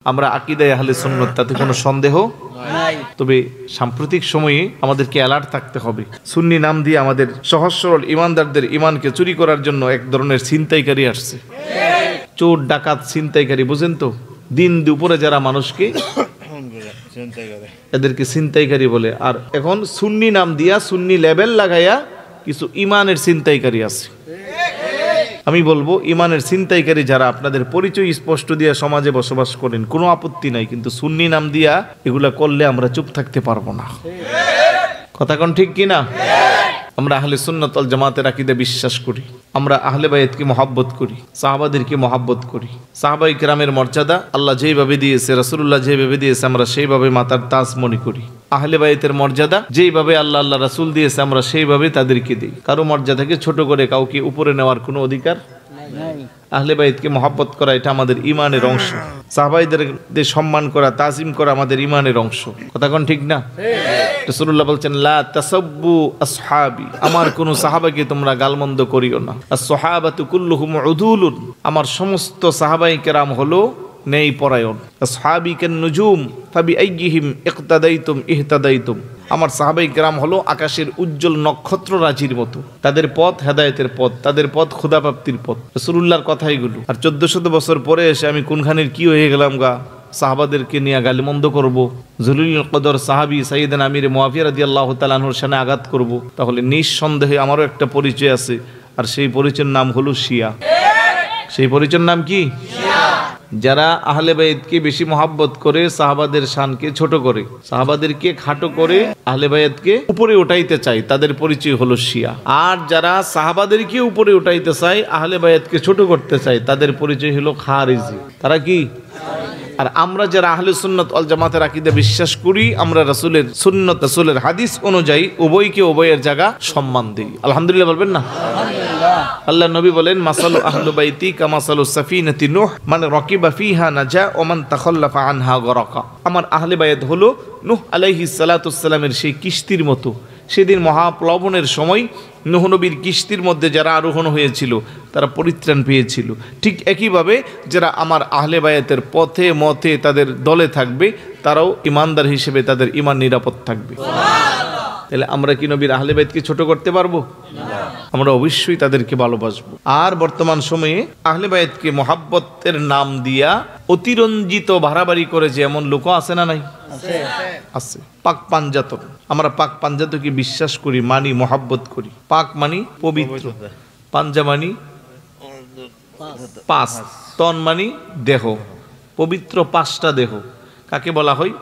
আমরা আকীদায়ে আহলে সুন্নাত, তাতে কোনো সন্দেহ নাই। তবে সাম্প্রতিক সময়ে আমাদেরকে অ্যালার্ট থাকতে হবে। সুন্নি নাম দিয়ে আমাদের সহজ সরল ইমানদারদের ইমানকে চুরি করার জন্য এক ধরনের ছিনতাইকারী আসছে। চোর ডাকাত ছিনতাইকারী, বুঝেন তো? দিন দুপুরে যারা মানুষকে এদেরকে ছিনতাইকারী বলে। আর এখন সুন্নি নাম দিয়া সুন্নি লেবেল লাগাইয়া কিছু ইমানের ছিনতাইকারী আছে। আমি বলবো ইমানের ছিনতাইকারী যারা, আপনাদের পরিচয় স্পষ্ট দিয়া সমাজে বসবাস করেন, কোনো আপত্তি নাই, কিন্তু সুন্নি নাম দিয়া এগুলা করলে আমরা চুপ থাকতে পারবো না। কথা কোন ঠিক কিনা? আমরা আহলে সুন্নাত ওয়াল জামাতের আকীদা বিশ্বাস করি। আমরা আহলে বায়াতকে মহব্বত করি, সাহাবাদেরকে মহব্বত করি। সাহাবায়ে কেরামের মর্যাদা আল্লাহ যেইভাবে দিয়েছে, রাসূলুল্লাহ যেভাবে দিয়েছে, আমরা সেইভাবে মাথার তাজ মনে করি। আহলে বায়াতের মর্যাদা যেইভাবে আল্লাহ রাসূল দিয়েছে, আমরা সেইভাবে তাদেরকে দিই। কারো মর্যাদাকে ছোট করে কাউকে উপরে নেওয়ার কোনো অধিকার নাই। আহলে বায়াতকে মহব্বত করা এটা আমাদের ইমানের অংশ। সাহাবাইদের সম্মান করা, তাজিম করা আমাদের ইমানের অংশ। কথা কোন ঠিক না? রাসূলুল্লাহ বলছেন, লা তাসাব্বু আসহাবি, আমার কোন সাহাবাকে তোমরা গালমন্দ করিও না। আস-সাহাবাতু কুল্লুহুম উদুলুন, আমার সমস্ত সাহাবায়ে কেরাম হলো নেই পরায়ণ। আসহাবি কান নুজুম ফাবিআইয়িহিম ইকতাদাইতুম ইহতাদাইতুম, আমার সাহাবায়ে কেরাম হলো আকাশের উজ্জ্বল নক্ষত্র রাজির মতো। তাদের পথ হেদায়েতের পথ, তাদের পথ ক্ষুধাপ্রাপ্তির পথ। রাসূলুল্লাহর কথা এগুলো। আর 1400 বছর পরে এসে আমি কোনখানের কি হয়ে গেলাম গা, সাহাবাদেরকে নিয়ে গালিমন্দ করব, জলিলুল কদর সাহাবী সাইয়েদনা আমির মুআবিয়া রাদিয়াল্লাহু তাআলা আনহুর শানে আঘাত করব, তাহলে নিঃসন্দেহে আমারও একটা পরিচয় আছে। আর সেই পরিচয়ের নাম হলো শিয়া। সেই পরিচয়ের নাম কি? যারা আহলে বায়াতকে বেশি মহব্বত করে, সাহাবাদের শানকে ছোট করে, সাহাবাদেরকে খাটো করে আহলে বায়াতকে উপরে উঠাইতে চায়, তাদের পরিচয় হলো শিয়া। আর যারা সাহাবাদেরকে উপরে উঠাইতে চায়, আহলে বায়াতকে ছোট করতে চায়, তাদের পরিচয় হলো খারিজি। তারা কি? আর আমরা যারা আহলে সুন্নাত ওয়াল জামাতের আকীদা বিশ্বাস করি, আমরা রাসূলের সুন্নাত, রাসূলের হাদিস অনুযায়ী উভয়কে উভয়ের জায়গা সম্মান দিই। আলহামদুলিল্লাহ বলবেন না? আল্লাহ নবী বলেন, মাসালু আহলু বাইতি কামাসালু সাফিনাতি নূহ, মান রাকিবা ফিহা নাজা ওয়া মান তাখাল্লাফা আনহা গরাকা। আমার আহলে বায়াত হলো নূহ আলাইহিস সালাতু ওয়াস সালামের সেই কিস্তির মতো। সেদিন মহাপ্লাবনের সময় নূহ নবীর কিস্তির মধ্যে যারা আরোহণ হয়েছিল তারা পরিত্রাণ পেয়েছিল। ঠিক একইভাবে যারা আমার আহলে বায়াতের পথে মতে তাদের দলে থাকবে, তারাও ইমানদার হিসেবে তাদের ইমান নিরাপদ থাকবে। তাহলে আমরা কি নবীর আহলে বায়াতকে ছোট করতে পারবো? আমরা অবশ্যই তাদেরকে ভালোবাসবো। আর বর্তমান সময়ে আহলে বায়াতকে মহাব্বতের নাম দিয়া অতিরঞ্জিত বাড়াবাড়ি করে যে এমন লোক আছে না নাই? আছে। পাক পাঞ্জাতন, আমরা পাক পাঞ্জাতকে বিশ্বাস করি, মানি, মহাব্বত করি। পাক মানি পবিত্র, পাঞ্জা মানি পাঁচ, তন মানি দেহ, পবিত্র পাঁচটা দেহ। কাকে বলা হয়?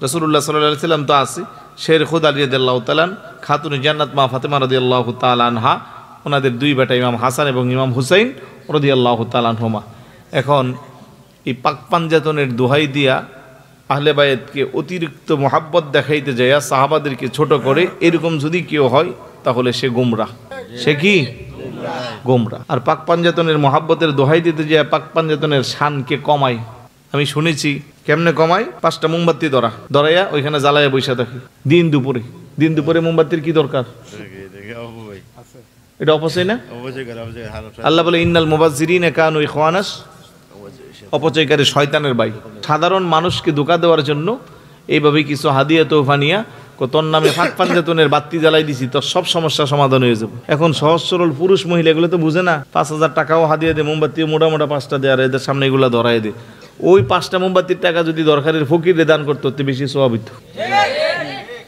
রাসূলুল্লাহ সাল্লাল্লাহু আলাইহি সাল্লাম তো আছে। শের খুদ আলী রাদিয়াল্লাহু তাআলা, খাতুনে জান্নাত মা ফাতেমা রাদিয়াল্লাহু তাআলা আনহা, ওনাদের দুই বেটা ইমাম হাসান এবং ইমাম হুসাইন রাদিয়াল্লাহু তাআলা আনহুমা। এখন এই পাক পাঞ্জাতনের দোহাই দিয়া আহলে বায়াতকে অতিরিক্ত মহাব্বত দেখাইতে যায়, সাহাবাদেরকে ছোট করে, এরকম যদি কেউ হয় তাহলে সে গোমরাহ। সে কি? গোমরাহ। আর পাক পাঞ্জাতনের মহাব্বতের দোহাই দিতে যায় পাক পাঞ্জাতনের শানকে কমায়। আমি শুনেছি কেমনে কমায়? 5টা মোমবাতি ধরাইয়া ওইখানে জ্বালাইয়া বৈশা থাকে দিন দুপুরে। মোমবাতির কি দরকার? এটা অপচয় না? আল্লাহ বলে, ইন্নাল মুবাজ্জিরিনা কানু ইখওয়ানাস, অপচয়কারী শয়তানের ভাই। সাধারণ মানুষকে ধোঁকা দেওয়ার জন্য এইভাবে কিছু হাদিয়া তোহফা নিয়া তোর নামে পাক পাঞ্জাতনের বাতি জ্বালাই দিছি, তোর সব সমস্যা সমাধান হয়ে যাবে। এখন সহজ সরল পুরুষ মহিলা এগুলো তো বুঝে না। 5000 টাকাও হাদিয়া দে, মোমবাতিও মোটা 5টা দেয়, আর এদের সামনে এগুলো ধরাই দে। ওই 5টা মোমবাতির টাকা যদি দরকারের ফকিরে দান করতে হতে বেশি সওয়াব হইতো।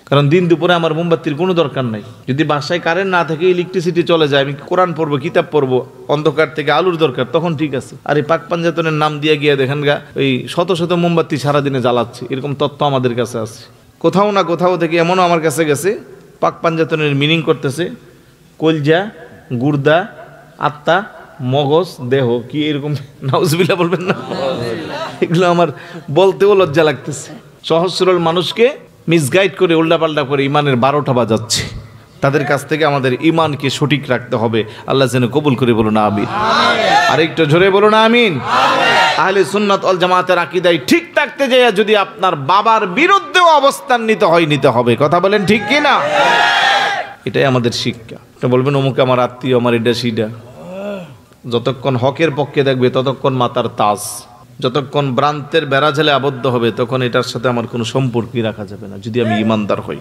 কারণ দিন দুপুরে আমার মোমবাতির কোনো দরকার নাই। যদি বাসায় কারেন্ট না থাকে, ইলেকট্রিসিটি চলে যায়, আমি কোরআন পড়বো, কিতাব পড়বো, অন্ধকার থেকে আলোর দরকার, তখন ঠিক আছে। আর এই পাক পাঞ্জাতনের নাম দিয়ে গিয়ে দেখেন গা ওই শত শত মোমবাতি সারাদিনে জ্বালাচ্ছে, এরকম তথ্য আমাদের কাছে আছে। কোথাও না কোথাও থেকে এমনও আমার কাছে গেছে, পাক পাঞ্জাতনের মিনিং করতেছে কলজা, গুর্দা, আত্মা, মগজ, দেহ, কি এরকম। নাউজুবিল্লাহ বলবেন না? এগুলো আমার বলতেও লজ্জা লাগতেছে। সহজ সরল মানুষকে মিসগাইড করে, উল্টাপাল্টা করে ইমানের 12টা বাজাচ্ছে। তাদের কাছ থেকে আমাদের ইমানকে সঠিক রাখতে হবে। আল্লাহ যেন কবুল করে, বলুন আমিন। আরেকটু জোরে বলুন আমিন। আহলে সুন্নাত ওয়াল জামাতের আকীদায় ঠিক থাকতে যায় যদি আপনার বাবার বিরুদ্ধেও অবস্থান নিতে হবে। কথা বলেন ঠিক কি না? এটাই আমাদের শিক্ষা। এটা বলবেন অমুকে আমার আত্মীয়, আমার এটা সেটা। যতক্ষণ হকের পক্ষে দেখবে ততক্ষণ মাতার তাজ। যতক্ষণ ভ্রান্তের বেড়াজালে আবদ্ধ হবে তখন এটার সাথে আমার কোনো সম্পর্কই রাখা যাবে না, যদি আমি ইমানদার হই।